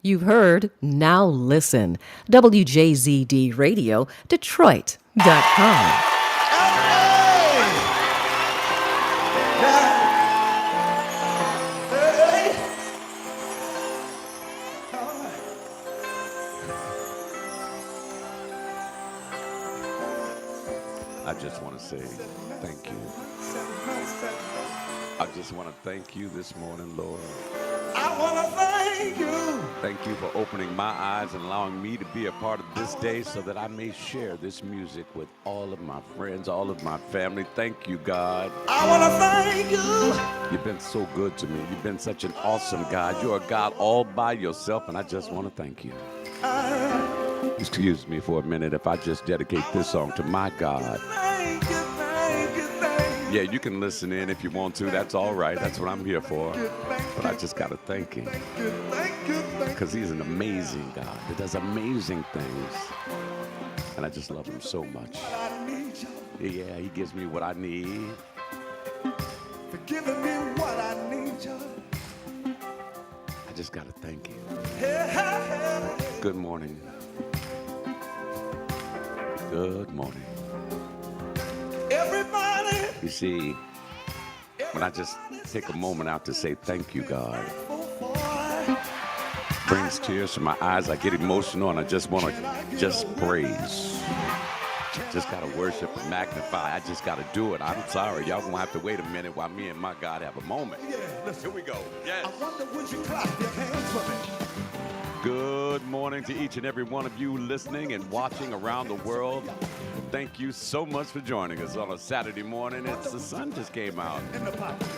You've heard Now Listen. WJZD Radio, Detroit.com. I just want to say thank you. I just want to thank you this morning, Lord. I want to thank you. Thank you for opening my eyes and allowing me to be a part of this day so that I may share this music with all of my friends, all of my family. Thank you, God. I want to thank you. You've been so good to me. You've been such an awesome God. You're a God all by yourself, and I just want to thank you. Excuse me for a minute if I just dedicate this song to my God. Thank you, thank you, thank you. Yeah, you can listen in if you want to. That's all right. That's what I'm here for. But I just got to thank him. Because he's an amazing God that does amazing things. And I just love him so much. Yeah, he gives me what I need. For giving me what I need, you. I just got to thank him. Hey, hey, hey. Good morning. Good morning. Everybody. You see, when I just take a moment out to say thank you, God, brings tears to my eyes. I get emotional and I just want to just praise. Just got to worship and magnify. I just got to do it. I'm sorry. Y'all going to have to wait a minute while me and my God have a moment. Here we go. Yes. I wonder would you clap your hands for me? Good morning to each and every one of you listening and watching around the world. Thank you so much for joining us on a Saturday morning. It's the sun just came out.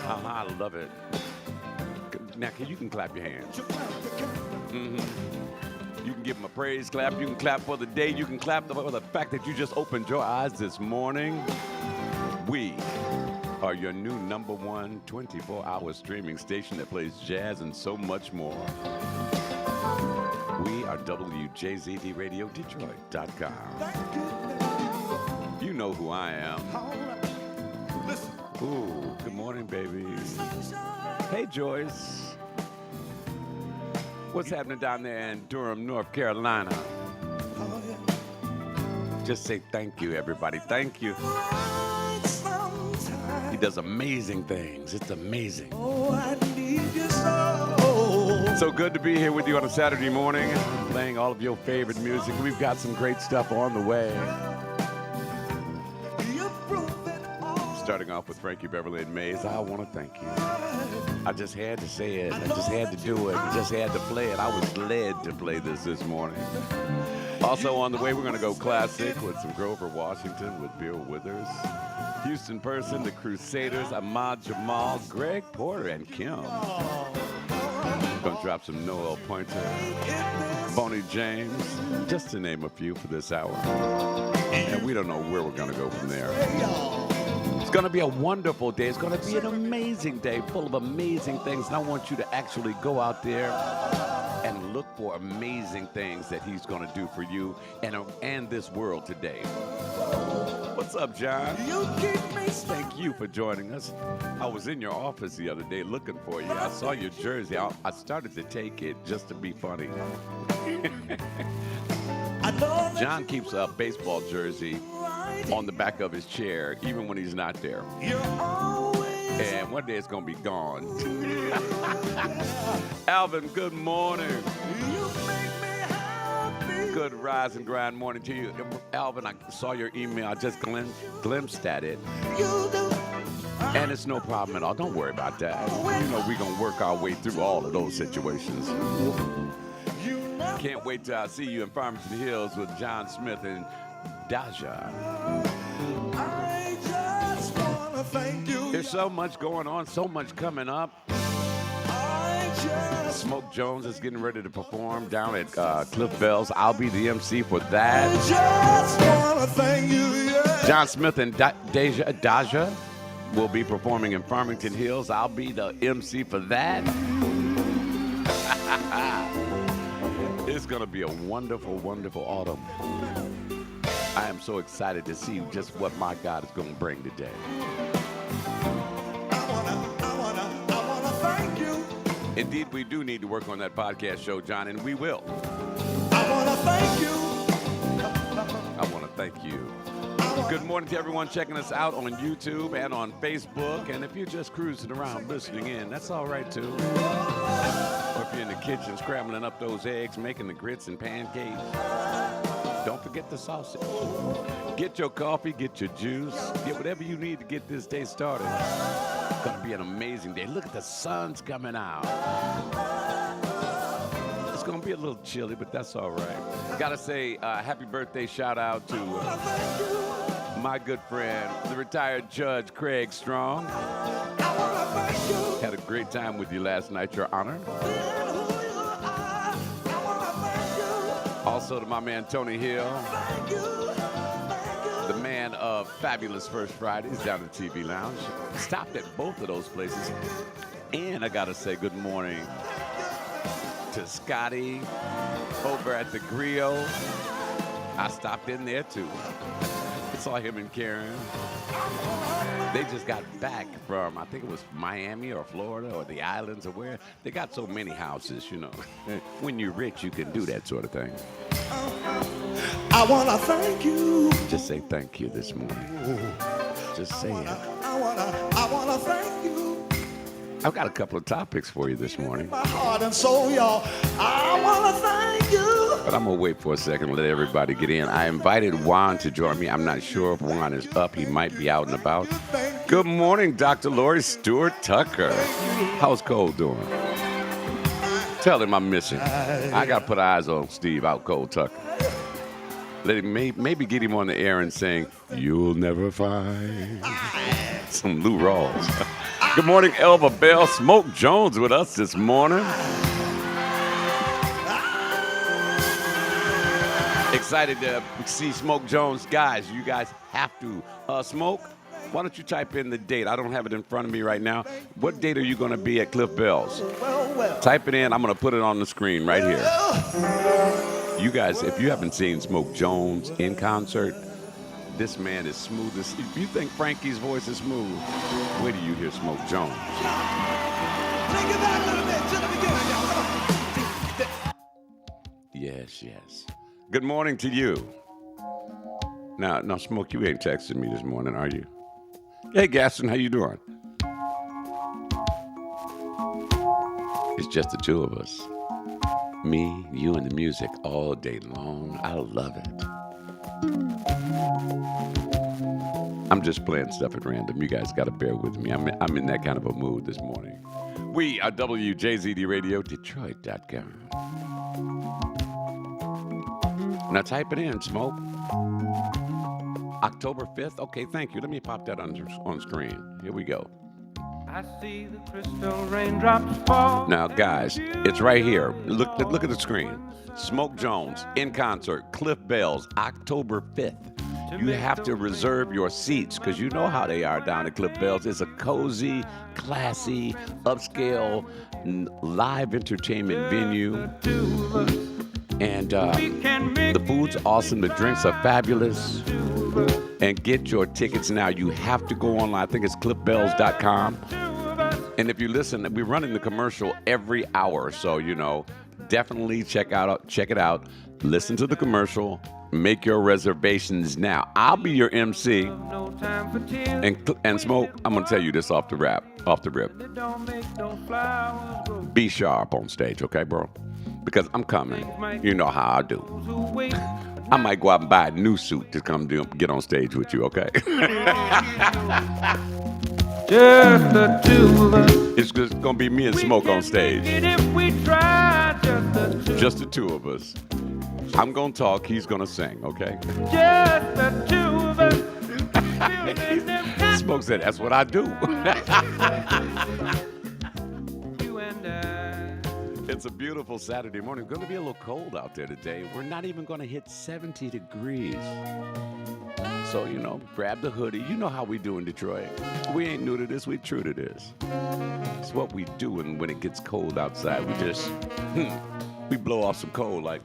I love it. Now, you can clap your hands. You can give them a praise clap. You can clap for the day. You can clap for the fact that you just opened your eyes this morning. We are your new #1 24-hour streaming station that plays jazz and so much more. We are WJZD Radio Detroit.com. You know who I am. Ooh, good morning, baby. Hey, Joyce. What's happening down there in Durham, North Carolina? Just say thank you, everybody. Thank you. He does amazing things. It's amazing. So good to be here with you on a Saturday morning, playing all of your favorite music. We've got some great stuff on the way. Starting off with Frankie Beverly and Mays, I want to thank you. I just had to say it. I just had to do it. I just had to play it. I was led to play this morning. Also on the way, we're going to go classic with some Grover Washington with Bill Withers. Houston Person, the Crusaders, Ahmad Jamal, Greg Porter, and Kim. Gonna drop some Noel Pointer, Bonnie James, just to name a few for this hour. And we don't know where we're gonna go from there. It's gonna be a wonderful day. It's gonna be an amazing day full of amazing things. And I want you to actually go out there and look for amazing things that he's gonna do for you and this world today. What's up, John? Thank you for joining us. I was in your office the other day looking for you. I saw your jersey. I started to take it just to be funny. John keeps a baseball jersey on the back of his chair, even when he's not there. And one day it's going to be gone. Alvin, good morning. Good rise and grind morning to you. Alvin, I saw your email. I just glimpsed at it. And it's no problem at all. Don't worry about that. You know, we're going to work our way through all of those situations. Can't wait till I see you in Farmington Hills with John Smith and Daja. I just want to thank you. There's so much going on, so much coming up. Smoke Jones is getting ready to perform down at Cliff Bell's. I'll be the MC for that. I just want to thank you. Yeah. John Smith and Daja will be performing in Farmington Hills. I'll be the MC for that. It's going to be a wonderful, wonderful autumn. I am so excited to see just what my God is going to bring today. I wanna thank you. Indeed, we do need to work on that podcast show, John, and we will. I wanna thank you. I want to thank you. Good morning to everyone checking us out on YouTube and on Facebook. And if you're just cruising around listening in, that's all right too. Or if you're in the kitchen scrambling up those eggs, making the grits and pancakes, don't forget the sausage. Get your coffee, get your juice, get whatever you need to get this day started. It's going to be an amazing day. Look at the sun's coming out. It's going to be a little chilly, but that's all right. Got to say happy birthday shout out to my good friend, the retired Judge Craig Strong. Had a great time with you last night, Your Honor. Also to my man Tony Hill, the man of Fabulous First Fridays down at TV Lounge. Stopped at both of those places. And I got to say good morning to Scotty over at the Griot. I stopped in there too. Saw him and Karen. They just got back from, I think it was Miami or Florida or the islands or where. They got so many houses, you know. When you're rich, you can do that sort of thing. I wanna thank you. Just say thank you this morning. Just say it. I wanna thank you. I've got a couple of topics for you this morning. My heart and soul, y'all. I wanna thank you. But I'm going to wait for a second and let everybody get in. I invited Juan to join me. I'm not sure if Juan is up. He might be out and about. Good morning, Dr. Lori Stewart Tucker. How's Cole doing? Tell him I'm missing. I got to put eyes on Steve out cold Tucker. Let him maybe get him on the air and sing, "You'll Never Find." Some Lou Rawls. Good morning, Elva Bell. Smoke Jones with us this morning. Excited to see Smoke Jones. Guys, you guys have to. Smoke, why don't you type in the date? I don't have it in front of me right now. What date are you going to be at Cliff Bell's? Well. Type it in. I'm going to put it on the screen right here. You guys, if you haven't seen Smoke Jones in concert, this man is smooth. If you think Frankie's voice is smooth, where do you hear Smoke Jones? Take it back a little bit to the beginning. Yes. Good morning to you. Now, Smoke, you ain't texting me this morning, are you? Hey, Gaston, how you doing? It's just the two of us. Me, you, and the music all day long. I love it. I'm just playing stuff at random. You guys got to bear with me. I'm in that kind of a mood this morning. We are WJZD Radio, Detroit.com. Now type it in, Smoke. October 5th. Okay, thank you. Let me pop that on screen. Here we go. I see the crystal raindrops fall. Now, guys, it's right here. Look at the screen. Smoke Jones in concert, Cliff Bell's, October 5th. You have to reserve your seats because you know how they are down at Cliff Bell's. It's a cozy, classy, upscale, live entertainment venue. And the food's awesome. The drinks are fabulous. And get your tickets now. You have to go online. I think it's cliffbells.com. And if you listen, we're running the commercial every hour. So, definitely check it out. Listen to the commercial. Make your reservations now. I'll be your MC. And Smoke, I'm going to tell you this off the rip. Be sharp on stage, okay, bro? Because I'm coming. You know how I do. I might go out and buy a new suit to come get on stage with you, okay? Just the two of us. It's just going to be me and Smoke on stage. If we try, Just the two of us. I'm going to talk, he's going to sing, okay? Just the two of us. Smoke said, that's what I do. You and I. It's a beautiful Saturday morning. It's going to be a little cold out there today. We're not even going to hit 70 degrees. So, grab the hoodie. You know how we do in Detroit. We ain't new to this. We true to this. It's what we do when it gets cold outside. We just, we blow off some cold like,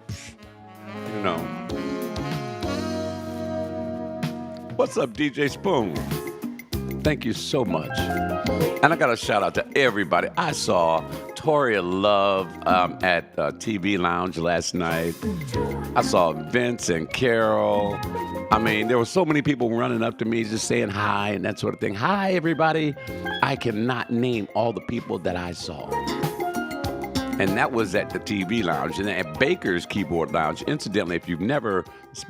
What's up, DJ Spoon? Thank you so much. And I got a shout out to everybody. I saw Toria Love at TV Lounge last night. I saw Vince and Carol. I mean, there were so many people running up to me just saying hi and that sort of thing. Hi, everybody. I cannot name all the people that I saw. And that was at the TV Lounge. And at Baker's Keyboard Lounge, incidentally, if you've never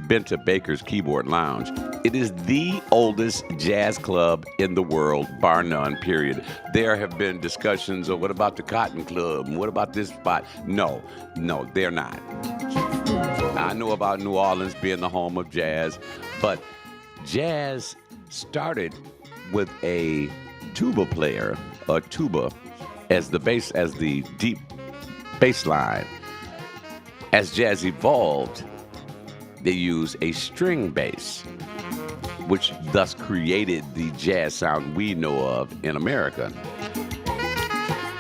been to Baker's Keyboard Lounge, it is the oldest jazz club in the world, bar none, period. There have been discussions of what about the Cotton Club? And what about this spot? No, they're not. I know about New Orleans being the home of jazz, but jazz started with a tuba player, a tuba, as the deep bass line. As jazz evolved, they used a string bass, which thus created the jazz sound we know of in America.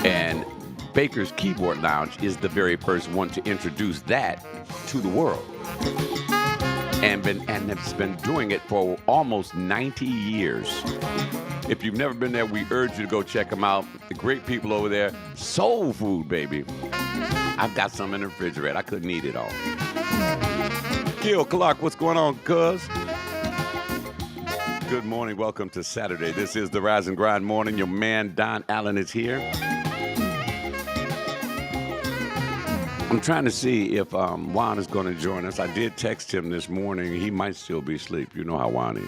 And Baker's Keyboard Lounge is the very first one to introduce that to the world. And has been doing it for almost 90 years. If you've never been there, we urge you to go check them out. The great people over there. Soul food, baby. I've got some in the refrigerator. I couldn't eat it all. Gil Clark, what's going on, cuz? Good morning. Welcome to Saturday. This is the Rise and Grind Morning. Your man, Don Allen, is here. I'm trying to see if Juan is going to join us. I did text him this morning. He might still be asleep. You know how Juan is.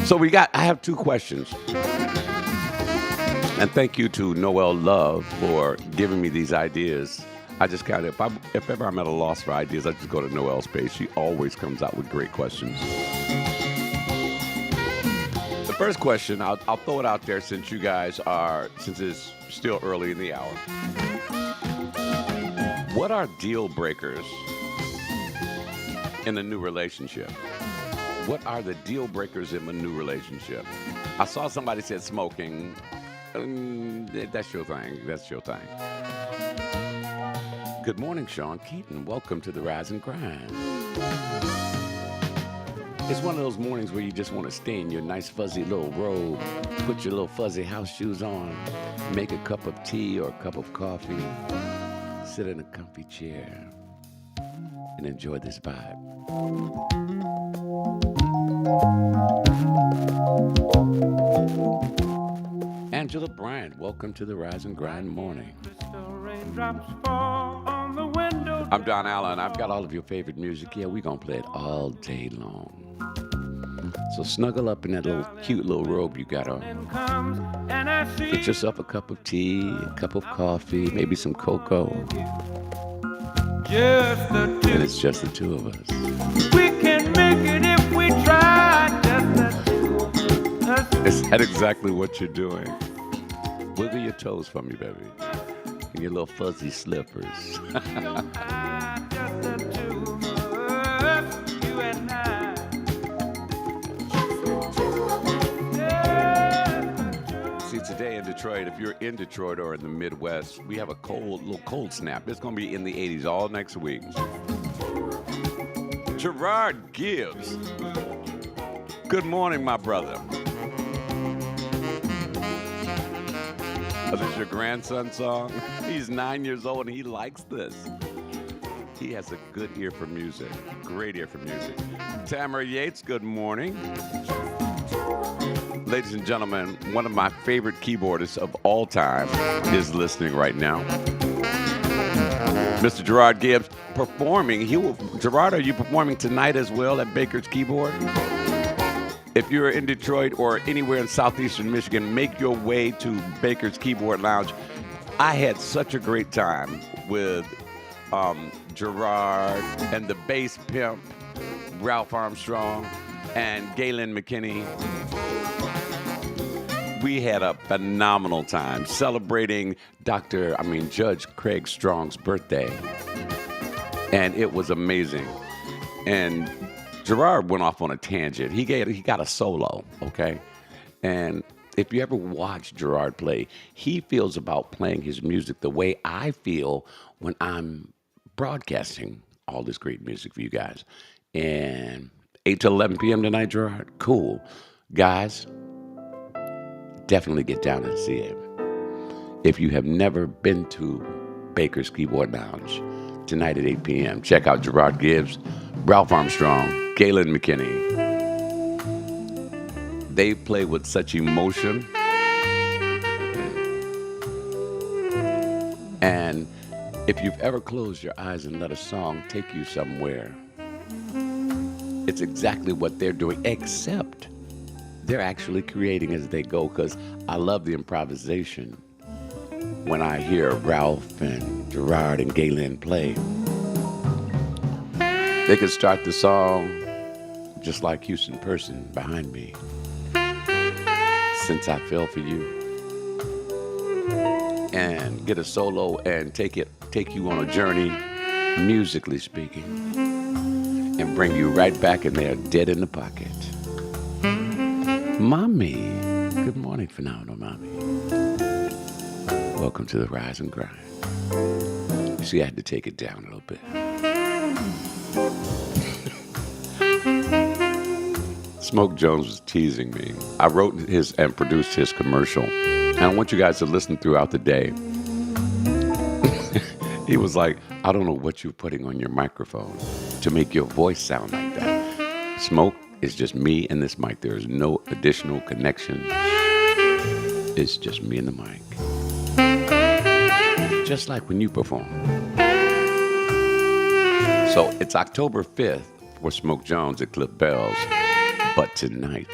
So I have two questions. And thank you to Noel Love for giving me these ideas. I just kind of, if ever I'm at a loss for ideas, I just go to Noel's page. She always comes out with great questions. The first question, I'll throw it out there since it's still early in the hour. What are deal breakers in a new relationship? What are the deal breakers in a new relationship? I saw somebody said smoking. That's your thing. That's your thing. Good morning, Sean Keaton. Welcome to the Rise and Grind. It's one of those mornings where you just want to stay in your nice fuzzy little robe, put your little fuzzy house shoes on, make a cup of tea or a cup of coffee, sit in a comfy chair, and enjoy this vibe. Angela Bryant, welcome to the Rise and Grind Morning. I'm Don Allen. I've got all of your favorite music. Yeah, we're going to play it all day long. So snuggle up in that cute little robe you got on. Get yourself a cup of tea, a cup of coffee, maybe some cocoa. And it's just the two of us. We can make it if we try. Just the two of us. Is that exactly what you're doing? Wiggle your toes for me, baby. And your little fuzzy slippers. Just the two of us, you and I. See, today in Detroit, if you're in Detroit or in the Midwest, we have a little cold snap. It's going to be in the 80s all next week. Gerard Gibbs. Good morning, my brother. Is this your grandson's song? He's 9 years old and he likes this. He has a good ear for music. Great ear for music. Tamara Yates, good morning. Ladies and gentlemen, one of my favorite keyboardists of all time is listening right now. Mr. Gerard Gibbs performing. Gerard, are you performing tonight as well at Baker's Keyboard? If you're in Detroit or anywhere in southeastern Michigan, make your way to Baker's Keyboard Lounge. I had such a great time with Gerard and the bass pimp, Ralph Armstrong, and Galen McKinney. We had a phenomenal time celebrating Judge Craig Strong's birthday. And it was amazing. And Gerard went off on a tangent. He got a solo, okay? And if you ever watch Gerard play, he feels about playing his music the way I feel when I'm broadcasting all this great music for you guys. And 8 to 11 p.m. tonight, Gerard? Cool. Guys, definitely get down and see him. If you have never been to Baker's Keyboard Lounge, tonight at 8 p.m., check out Gerard Gibbs, Ralph Armstrong, Galen McKinney. They play with such emotion. And if you've ever closed your eyes and let a song take you somewhere, it's exactly what they're doing, except they're actually creating as they go, because I love the improvisation when I hear Ralph and Gerard and Galen play. They could start the song just like Houston Person behind me. Since I Fell for You. And get a solo and take you on a journey, musically speaking, and bring you right back in there, dead in the pocket. Mommy. Good morning, Phenomenal Mommy. Welcome to the Rise and Grind. You see, I had to take it down a little bit. Smoke Jones was teasing me. I wrote his and produced his commercial, and I want you guys to listen throughout the day. He was like, I don't know what you're putting on your microphone to make your voice sound like that. Smoke is just me and this mic. There is no additional connection. It's just me and the mic. Just like when you perform. So it's October 5th for Smoke Jones at Cliff Bell's. But tonight,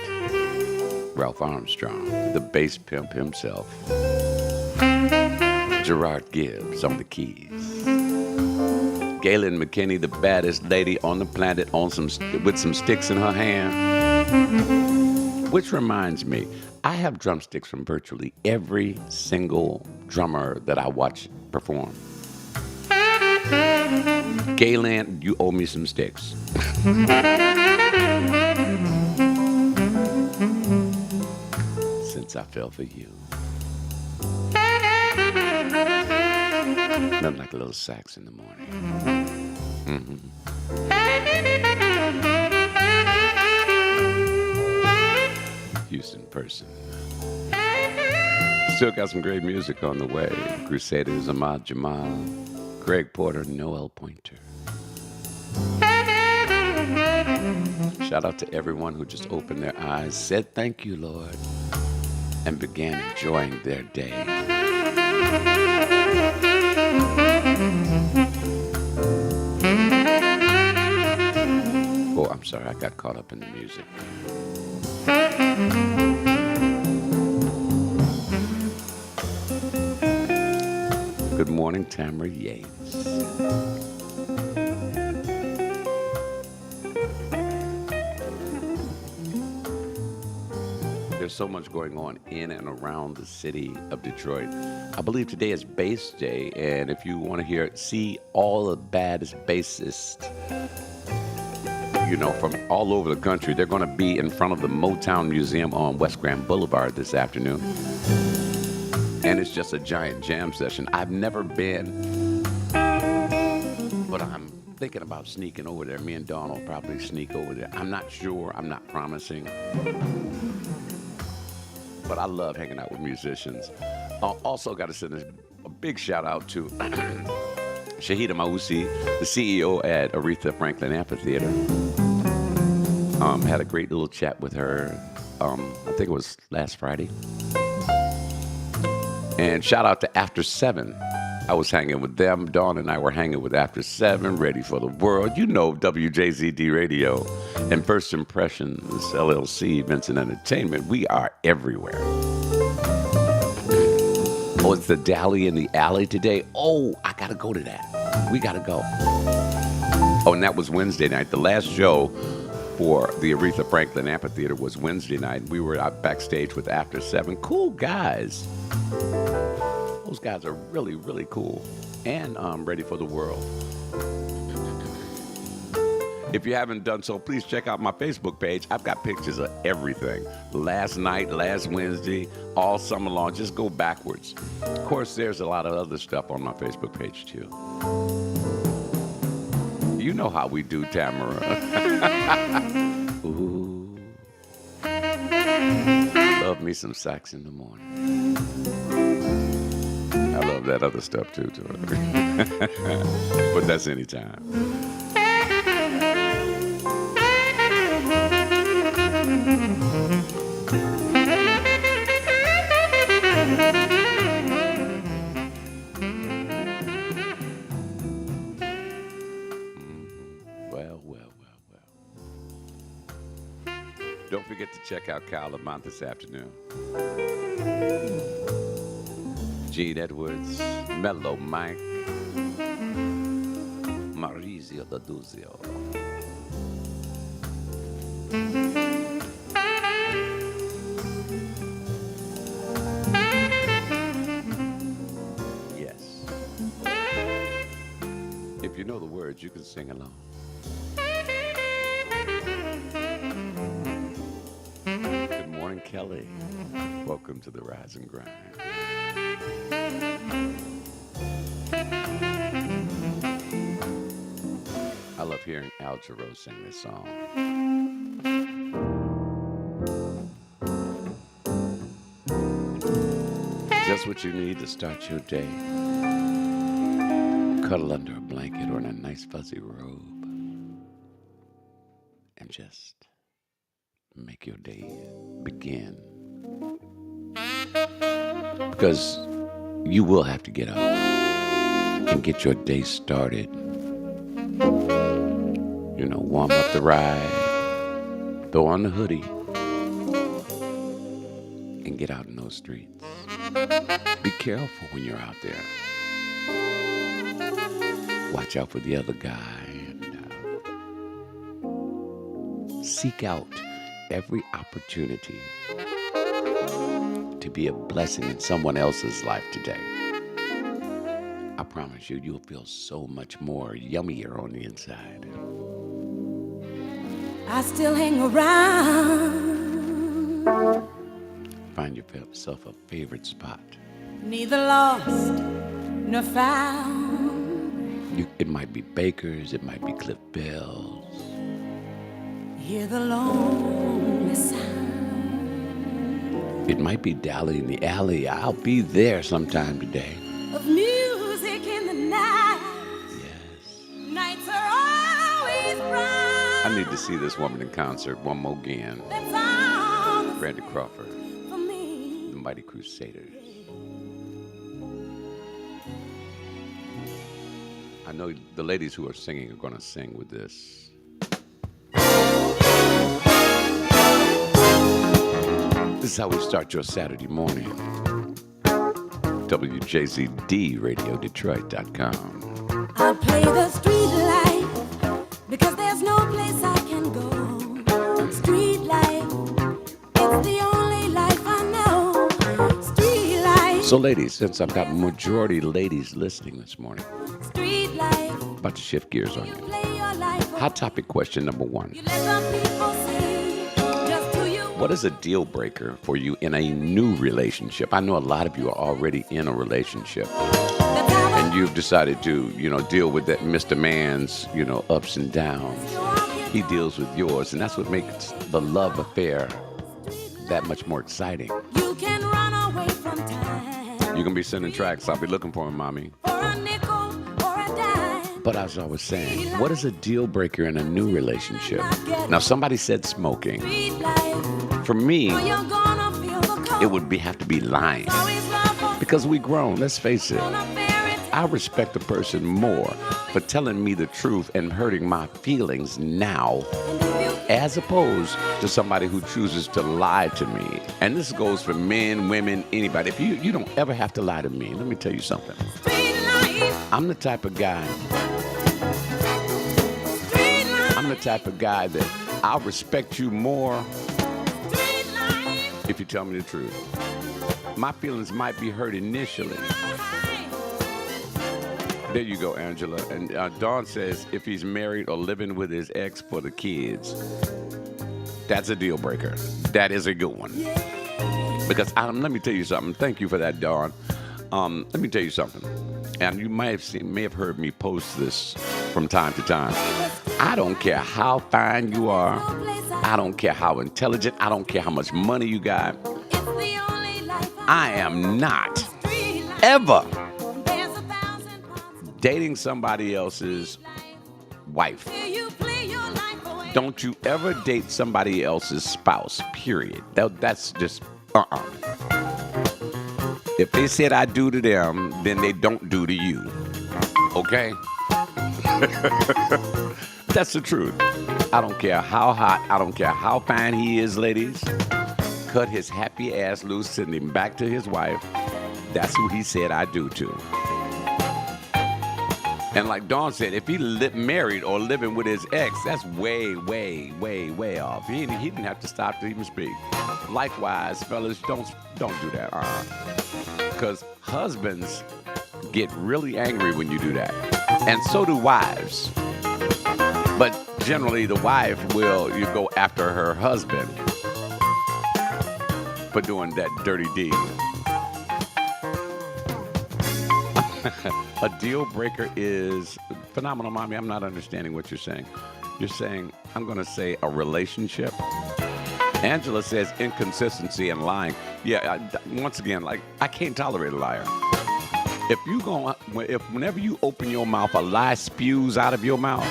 Ralph Armstrong, the bass pimp himself, Gerard Gibbs on the keys, Galen McKinney, the baddest lady on the planet, with some sticks in her hand. Which reminds me, I have drumsticks from virtually every single drummer that I watch perform. Galen, you owe me some sticks. Since I Fell for You. Nothing like a little sax in the morning. Houston Person. Still got some great music on the way. Crusaders, Ahmad Jamal, Greg Porter, Noel Pointer. Shout out to everyone who just opened their eyes, said thank you, Lord, and began enjoying their day. Oh, I'm sorry, I got caught up in the music. Good morning, Tamara Yates. There's so much going on in and around the city of Detroit. I believe today is Bass Day, and if you want to see all the baddest bassists, from all over the country, they're going to be in front of the Motown Museum on West Grand Boulevard this afternoon. And it's just a giant jam session. I've never been, but I'm thinking about sneaking over there. Me and Dawn will probably sneak over there. I'm not sure. I'm not promising. But I love hanging out with musicians. I also got to send a big shout out to Shahida Mausi, the CEO at Aretha Franklin Amphitheater. Had a great little chat with her, I think it was last Friday. And shout out to After 7. I was hanging with them. Dawn and I were hanging with After 7, Ready for the World. WJZD Radio and First Impressions, LLC, Vincent Entertainment. We are everywhere. Oh, it's the Dally in the Alley today. Oh, I got to go to that. We got to go. Oh, and that was Wednesday night. The last show for the Aretha Franklin Amphitheater was Wednesday night. We were out backstage with After 7. Cool guys. Those guys are really, really cool. And Ready for the World. If you haven't done so, please check out my Facebook page. I've got pictures of everything. Last night, last Wednesday, all summer long. Just go backwards. Of course, there's a lot of other stuff on my Facebook page, too. You know how we do, Tamara. love me some sax in the morning. I love that other stuff too, but that's anytime. Don't forget to check out Kyle Lamont this afternoon. Gene Edwards, Mellow Mike, Maurizio D'Aduzio. Yes. If you know the words, you can sing along. Good morning, Kelly. Welcome to the Rise and Grind. I love hearing Al Jarreau sing this song. Just what you need to start your day. Cuddle under a blanket or in a nice fuzzy robe. And just make your day begin. Because you will have to get up and get your day started. You know, warm up the ride, throw on the hoodie, and get out in those streets. Be careful when you're out there. Watch out for the other guy and seek out every opportunity to be a blessing in someone else's life today. I promise you, you'll feel so much more yummier on the inside. I still hang around. Find yourself a favorite spot. Neither lost nor found. It might be Baker's, it might be Cliff Bell's. Hear the lonely sound. It might be Dally in the Alley. I'll be there sometime today. Of music in the night. Yes. Nights are always bright. I need to see this woman in concert one more again. That's all Randy Crawford, for me. the Mighty Crusaders. I know the ladies who are singing are going to sing with this. This is how we start your Saturday morning. WJZDRadioDetroit.com. I'll play the street life because there's no place I can go. Street life, it's the only life I know. Street life. So ladies, since I've got majority ladies listening this morning, Street life. about to shift gears on You you. play your life. Hot topic question number one. You let some people say just who you What is a deal breaker for you in a new relationship? I know a lot of you are already in a relationship and you've decided to, deal with that Mr. Man's, ups and downs. He deals with yours, and that's what makes the love affair that much more exciting. You can run away from time. You can be sending tracks. I'll be looking for him, mommy. For a nickel or a dime. But as I was saying, what is a deal breaker in a new relationship? Now, somebody said smoking. Street life. For me, Or you're gonna feel the cold. it would have to be lying. Always love for Because we grown, let's face it. a fairy tale. I respect a person more for telling me the truth and hurting my feelings now as opposed to somebody who chooses to lie to me. And this goes for men, women, anybody. If you don't ever have to lie to me, let me tell you something. Street life. I'm the type of guy that I'll respect you more Street life. if you tell me the truth. My feelings might be hurt initially. There you go, Angela. And Dawn says if he's married or living with his ex for the kids, that's a deal breaker. That is a good one. Because let me tell you something. Thank you for that, Dawn. Let me tell you something. And you may have heard me post this from time to time. I don't care how fine you are. I don't care how intelligent. I don't care how much money you got. It's the only life I am not Street life. ever There's 1,000 parts dating somebody else's wife. till you play your life away. Don't you ever date somebody else's spouse, period. That's just, If they said I do to them, then they don't do to you. Okay? That's the truth. I don't care how hot, I don't care how fine he is, ladies. Cut his happy ass loose, send him back to his wife. That's who he said I do to. And like Dawn said, if he married or living with his ex, that's way, way, way, way off. He didn't have to stop to even speak. Likewise, fellas, don't do that. Because husbands get really angry when you do that. And so do wives. But generally, the wife you go after her husband for doing that dirty deed. A deal breaker is phenomenal, Mommy. I'm not understanding what you're saying. You're saying, I'm going to say a relationship. Angela says inconsistency and lying. Yeah, once again, like, I can't tolerate a liar. Whenever you open your mouth, a lie spews out of your mouth,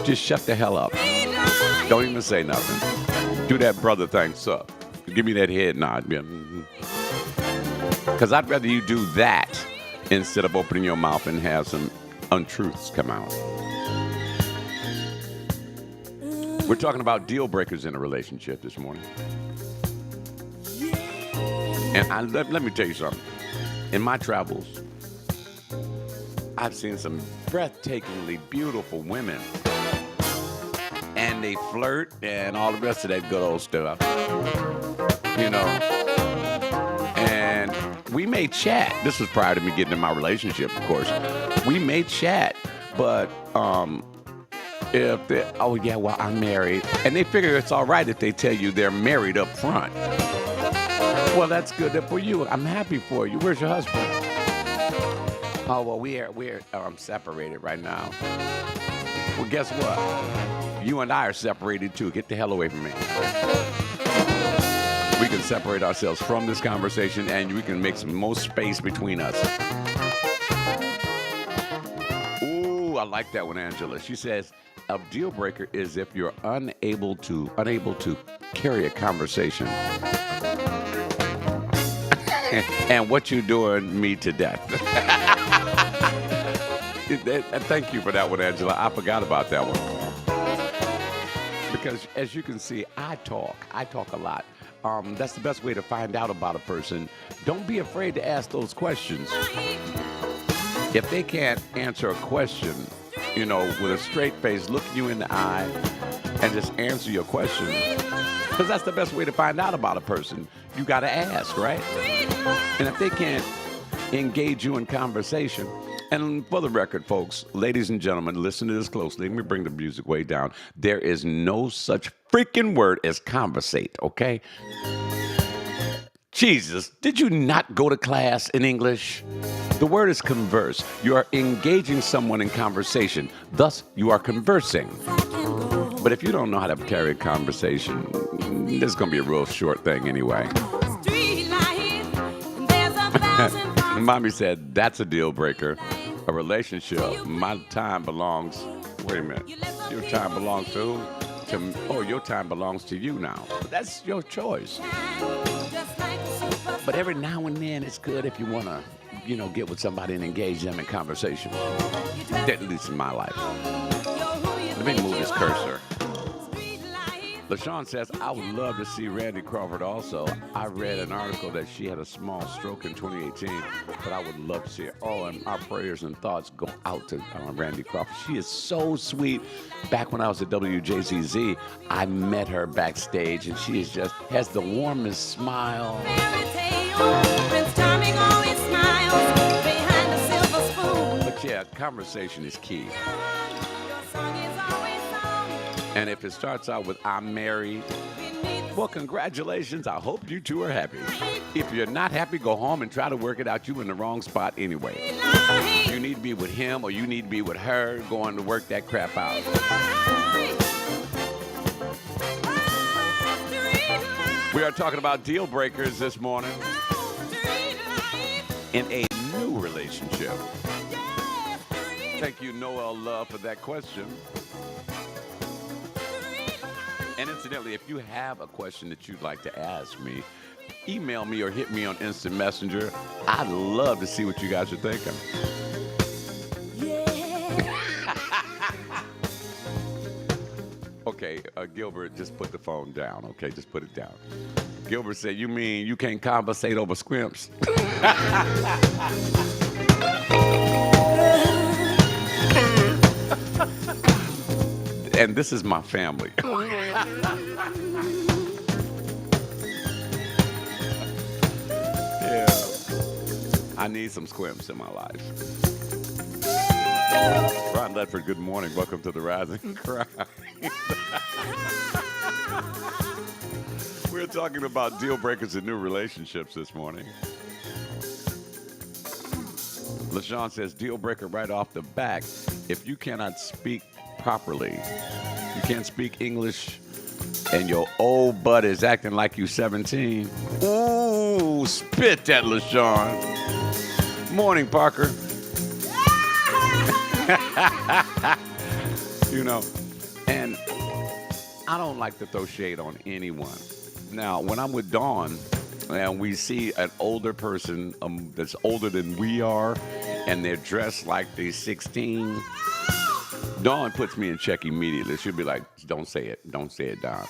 just shut the hell up. Don't even say nothing. Do that brother thing, sir. Give me that head nod. Because I'd rather you do that instead of opening your mouth and have some untruths come out. We're talking about deal breakers in a relationship this morning. And let me tell you something. In my travels, I've seen some breathtakingly beautiful women. And they flirt and all the rest of that good old stuff. You know. And we may chat. This was prior to me getting in my relationship, of course. We may chat, but if they, oh yeah, well, I'm married. And they figure it's all right if they tell you they're married up front. Well, that's good for you. I'm happy for you. Where's your husband? Oh, well, we're separated right now. Well, guess what? You and I are separated too. Get the hell away from me. We can separate ourselves from this conversation and we can make some more space between us. Ooh, I like that one, Angela. She says, a deal breaker is if you're unable to carry a conversation. And what you doing me to death. Thank you for that one, Angela. I forgot about that one. Because as you can see, I talk a lot. That's the best way to find out about a person. Don't be afraid to ask those questions. If they can't answer a question, you know, with a straight face, look you in the eye, and just answer your question. Because that's the best way to find out about a person. You got to ask, right? And if they can't engage you in conversation, and for the record, folks, ladies and gentlemen, listen to this closely. Let me bring the music way down. There is no such freaking word as conversate, okay? Jesus, did you not go to class in English? The word is converse. You are engaging someone in conversation. Thus, you are conversing. But if you don't know how to carry a conversation, this is going to be a real short thing anyway. Mommy said, that's a deal breaker. A relationship, my time belongs, wait a minute, your time belongs to who? Your time belongs to you now. That's your choice. But every now and then it's good if you want to, you know, get with somebody and engage them in conversation. At least in my life. Let me move this cursor. LaShawn says, I would love to see Randy Crawford also. I read an article that she had a small stroke in 2018, but I would love to see her. Oh, and our prayers and thoughts go out to Randy Crawford. She is so sweet. Back when I was at WJZZ, I met her backstage, and she is just has the warmest smile. But yeah, conversation is key. And if it starts out with, I'm married, well, congratulations. I hope you two are happy. If you're not happy, go home and try to work it out. You're in the wrong spot anyway. You need to be with him or you need to be with her going to work that crap out. We are talking about deal breakers this morning in a new relationship. Thank you, Noel Love, for that question. And incidentally, if you have a question that you'd like to ask me, email me or hit me on Instant Messenger. I'd love to see what you guys are thinking. Okay, Gilbert, just put the phone down, okay? Just put it down. Gilbert said, you mean you can't conversate over squimps? And this is my family. Yeah. I need some squimps in my life. Ron Ledford, good morning. Welcome to the Rising Grind. We're talking about deal breakers in new relationships this morning. LaShawn says, deal breaker right off the back. If you cannot speak properly, you can't speak English, and your old butt is acting like you 17. Ooh, spit that, LaShawn. Morning, Parker. You know, and I don't like to throw shade on anyone. Now, when I'm with Dawn and we see an older person that's older than we are, and they're dressed like they're 16, Dawn puts me in check immediately. She'll be like, don't say it. Don't say it, Dawn.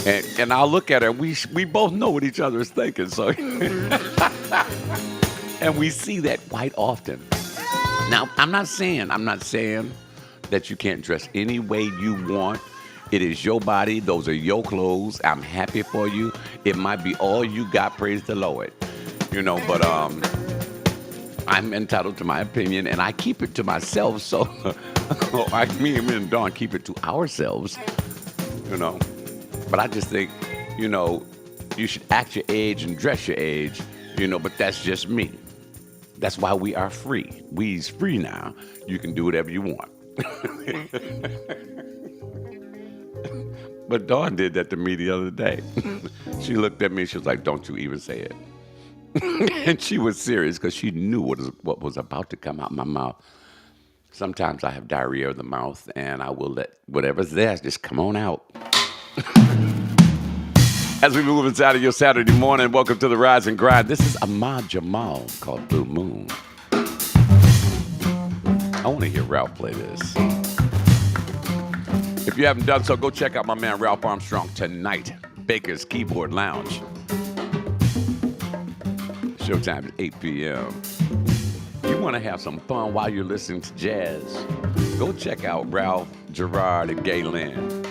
And I'll look at her, and we both know what each other is thinking. So, and we see that quite often. Now, I'm not saying that you can't dress any way you want. It is your body. Those are your clothes. I'm happy for you. It might be all you got. Praise the Lord. You know, but I'm entitled to my opinion, and I keep it to myself. So me and Dawn keep it to ourselves, you know. But I just think, you know, you should act your age and dress your age, you know, but that's just me. That's why we are free. We's free now. You can do whatever you want. But Dawn did that to me the other day. She looked at me, she was like, don't you even say it. And she was serious because she knew what was about to come out my mouth. Sometimes I have diarrhea of the mouth, and I will let whatever's there just come on out. As we move inside of your Saturday morning, welcome to the Rise and Grind. This is Ahmad Jamal called Blue Moon. I want to hear Ralph play this. If you haven't done so, go check out my man Ralph Armstrong tonight, Baker's Keyboard Lounge. Showtime at 8 p.m. You want to have some fun while you're listening to jazz? Go check out Ralph, Gerard, and Galen.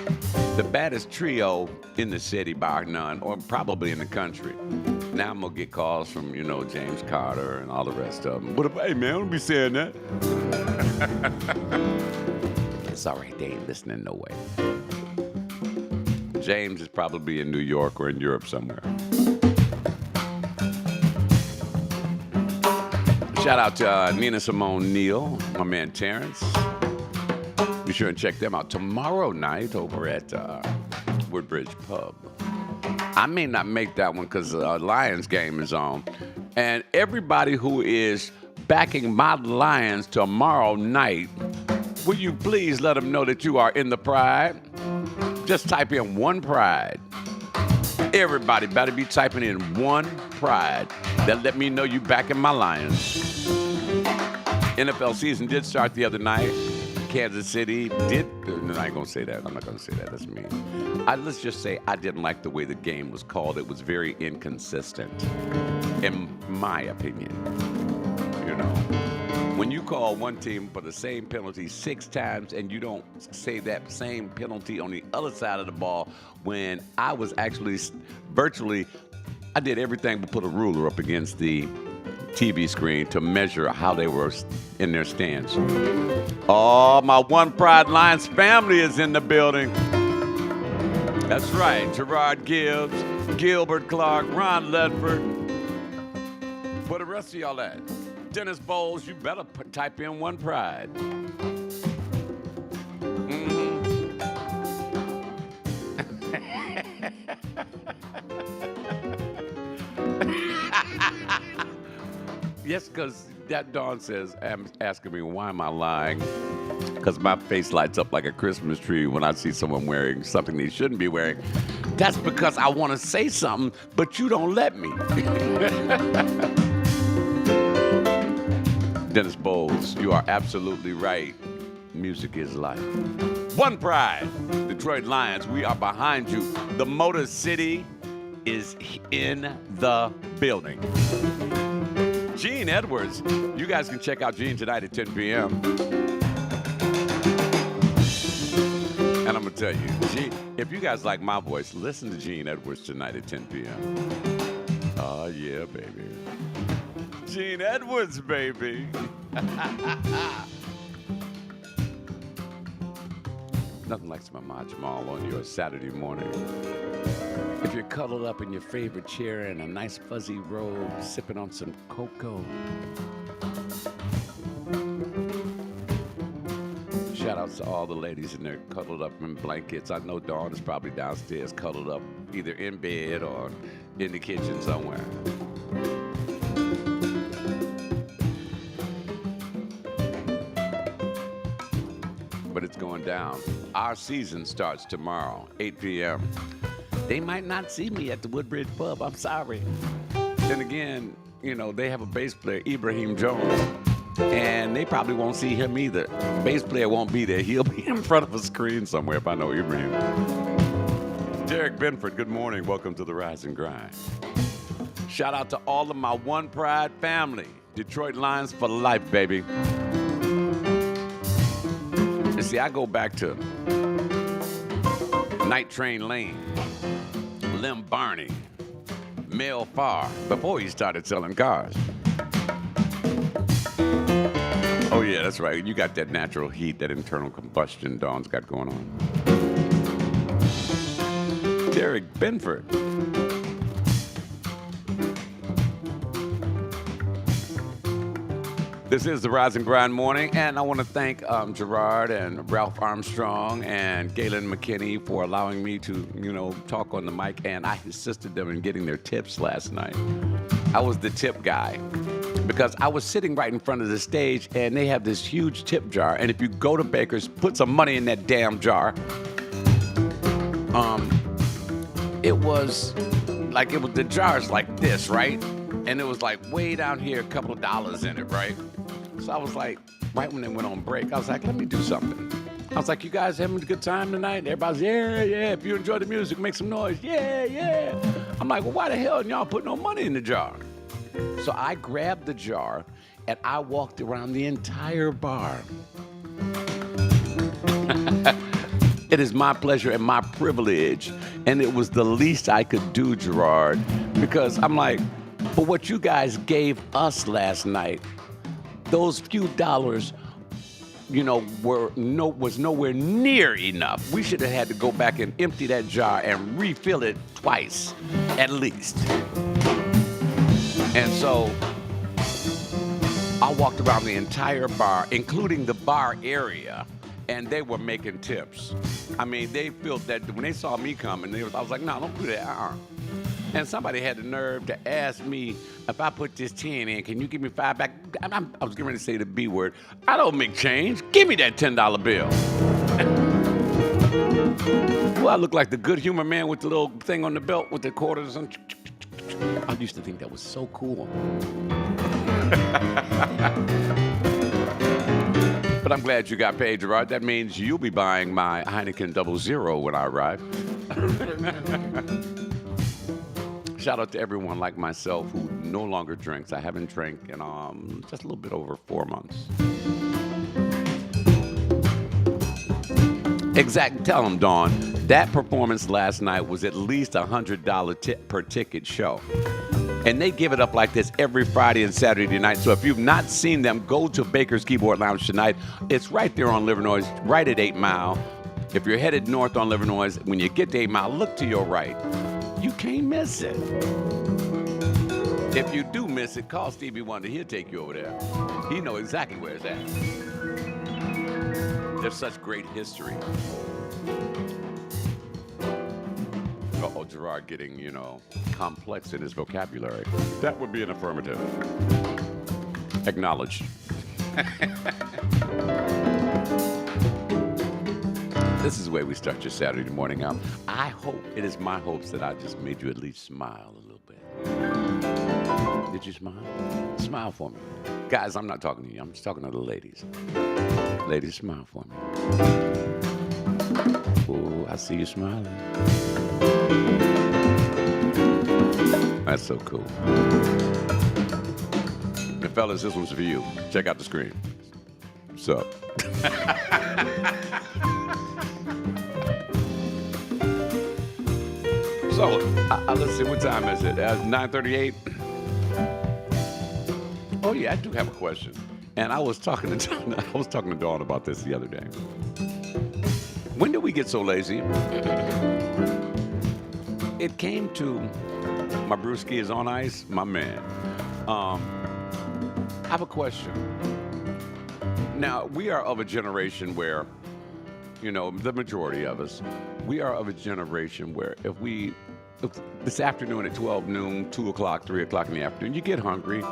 The baddest trio in the city, bar none, or probably in the country. Now I'm going to get calls from, you know, James Carter and all the rest of them. Hey, man, don't be saying that. It's all right, they ain't listening no way. James is probably in New York or in Europe somewhere. Shout out to Nina Simone Neal, my man Terrence. Be sure and check them out tomorrow night over at Woodbridge Pub. I may not make that one because the Lions game is on. And everybody who is backing my Lions tomorrow night, will you please let them know that you are in the Pride? Just type in one Pride. Everybody better be typing in one Pride. That let me know you backing my Lions. NFL season did start the other night. Kansas City did. No, I ain't gonna say that. I'm not gonna say that. That's mean. Let's just say I didn't like the way the game was called. It was very inconsistent, in my opinion. You know, when you call one team for the same penalty 6 times and you don't say that same penalty on the other side of the ball, when I was actually virtually, I did everything but put a ruler up against the TV screen to measure how they were in their stance. Oh, my One Pride Lions family is in the building. That's right, Gerard Gibbs, Gilbert Clark, Ron Ledford. Where the rest of y'all at? Dennis Bowles, you better type in One Pride. Yes, because that Dawn says, asking me, why am I lying? Because my face lights up like a Christmas tree when I see someone wearing something they shouldn't be wearing. That's because I want to say something, but you don't let me. Dennis Bowles, you are absolutely right. Music is life. One Pride, Detroit Lions, we are behind you. The Motor City is in the building. Gene Edwards, you guys can check out Gene tonight at 10 p.m. And I'm going to tell you, Gene, if you guys like my voice, listen to Gene Edwards tonight at 10 p.m. Oh, yeah, baby. Gene Edwards, baby. Nothing like some Ahmad Jamal on your Saturday morning. If you're cuddled up in your favorite chair in a nice fuzzy robe, sipping on some cocoa. Shout outs to all the ladies in there cuddled up in blankets. I know Dawn is probably downstairs cuddled up either in bed or in the kitchen somewhere. But it's going down. Our season starts tomorrow, 8 p.m. They might not see me at the Woodbridge Pub. I'm sorry. Then again, you know, they have a bass player, Ibrahim Jones, and they probably won't see him either. Bass player won't be there. He'll be in front of a screen somewhere if I know Ibrahim. Derek Benford, good morning. Welcome to the Rise and Grind. Shout out to all of my One Pride family. Detroit Lions for life, baby. You see, I go back to Night Train Lane, Lem Barney, Mel Farr, before he started selling cars. Oh, yeah, that's right. You got that natural heat, that internal combustion Dawn's got going on. Derek Benford. This is the Rise and Grind Morning, and I want to thank Gerard and Ralph Armstrong and Galen McKinney for allowing me to, you know, talk on the mic, and I assisted them in getting their tips last night. I was the tip guy because I was sitting right in front of the stage, and they have this huge tip jar, and if you go to Baker's, put some money in that damn jar. The jar's like this, right? And it was like way down here, a couple of dollars in it, right? So I was like, right when they went on break, I was like, let me do something. I was like, you guys having a good time tonight? Everybody's, yeah. If you enjoy the music, make some noise. Yeah. I'm like, well, why the hell didn't y'all put no money in the jar? So I grabbed the jar and I walked around the entire bar. It is my pleasure and my privilege. And it was the least I could do, Gerard, because I'm like, for what you guys gave us last night, those few dollars, you know, was nowhere near enough. We should have had to go back and empty that jar and refill it twice, at least. And so I walked around the entire bar, including the bar area, and they were making tips. I mean, they felt that when they saw me coming, I was like, no, don't do that. And somebody had the nerve to ask me, if I put this 10 in, can you give me 5 back? I was getting ready to say the B word. I don't make change. Give me that $10 bill. Well, I look like the good humor man with the little thing on the belt with the quarters. And I used to think that was so cool. But I'm glad you got paid, Gerard. That means you'll be buying my Heineken 00 when I arrive. Shout out to everyone like myself who no longer drinks. I haven't drank in just a little bit over 4 months. Exact. Tell them, Dawn, that performance last night was at least $100 tip per ticket show. And they give it up like this every Friday and Saturday night. So if you've not seen them, go to Baker's Keyboard Lounge tonight. It's right there on Livernois, right at 8 Mile. If you're headed north on Livernois, when you get to 8 Mile, look to your right. You can't miss it. If you do miss it, call Stevie Wonder. He'll take you over there. He knows exactly where it's at. There's such great history. Uh-oh, Gerard getting, complex in his vocabulary. That would be an affirmative. Acknowledged. This is the way we start your Saturday morning out. I hope, it is my hopes that I just made you at least smile a little bit. Did you smile? Smile for me. Guys, I'm not talking to you. I'm just talking to the ladies. Ladies, smile for me. Oh, I see you smiling. That's so cool. And fellas, this one's for you. Check out the screen. What's up? So, let's see, what time is it? 9:38. Oh yeah, I do have a question. And I was talking to Dawn about this the other day. When did we get so lazy? It came to my brewski is on ice, my man. I have a question. Now, we are of a generation where, you know, the majority of us, we are of a generation where if this afternoon at 12 noon, 2 o'clock, 3 o'clock in the afternoon, you get hungry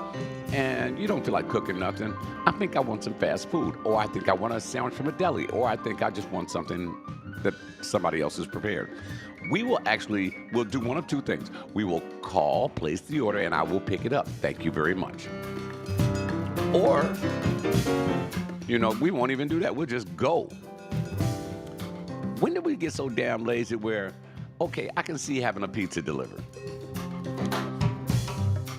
and you don't feel like cooking nothing. I think I want some fast food, or I think I want a sandwich from a deli, or I think I just want something that somebody else has prepared. We'll do one of two things. We will call, place the order, and I will pick it up. Thank you very much. Or, you know, we won't even do that. We'll just go. When did we get so damn lazy where, okay, I can see having a pizza delivered.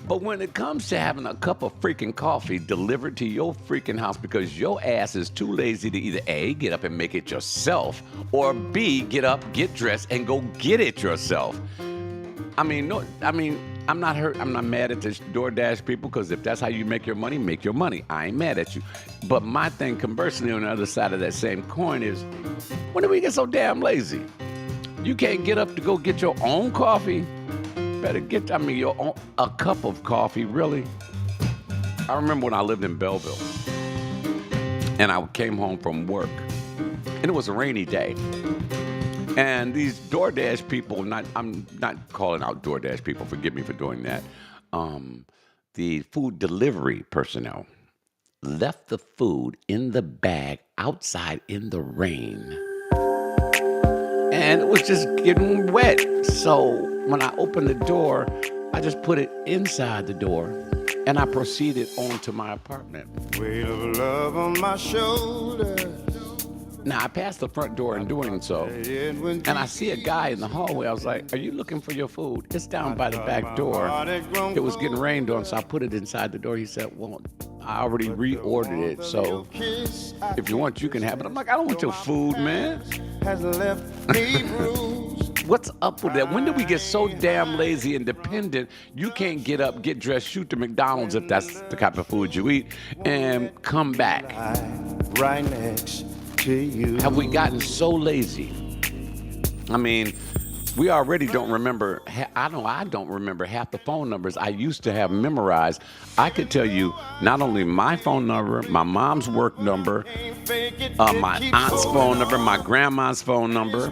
But when it comes to having a cup of freaking coffee delivered to your freaking house because your ass is too lazy to either A, get up and make it yourself, or B, get up, get dressed, and go get it yourself. I'm not mad at the DoorDash people, because if that's how you make your money. I ain't mad at you. But my thing, conversely, on the other side of that same coin is, when did we get so damn lazy? You can't get up to go get your own coffee? Better get, your own, a cup of coffee, really? I remember when I lived in Belleville, and I came home from work, and it was a rainy day. And these DoorDash people, I'm not calling out DoorDash people, forgive me for doing that. The food delivery personnel left the food in the bag outside in the rain. And it was just getting wet. So when I opened the door, I just put it inside the door, and I proceeded on to my apartment. Weight of love on my shoulders. Now, I passed the front door in doing so, and I see a guy in the hallway. I was like, are you looking for your food? It's down by the back door. It was getting rained on, so I put it inside the door. He said, well, I already reordered it, so if you want, you can have it. I'm like, I don't want your food, man. What's up with that? When did we get so damn lazy and dependent, you can't get up, get dressed, shoot to McDonald's if that's the type of food you eat, and come back? Right next to you. Have we gotten so lazy? I mean, we already don't remember. I don't remember half the phone numbers I used to have memorized. I could tell you not only my phone number, my mom's work number, my aunt's phone number, my grandma's phone number,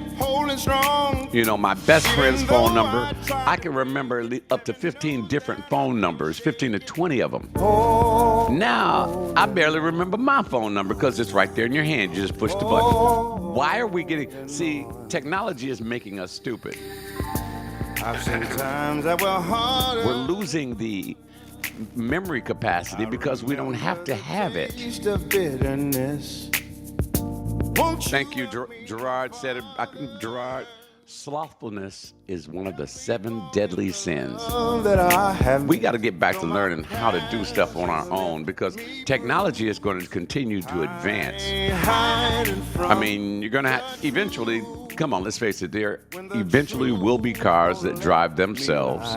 my best friend's phone number. I can remember up to 15 different phone numbers, 15 to 20 of them. Now, I barely remember my phone number because it's right there in your hand. You just push the button. Why are we getting... See, technology is making us stupid. I've seen times that were harder. We're losing the memory capacity because we don't have to have it. Thank you, Gerard said it. Gerard, slothfulness is one of the 7 deadly sins. We got to get back to learning how to do stuff on our own, because technology is going to continue to advance. I mean, you're going to eventually, come on, let's face it, there eventually will be cars that drive themselves.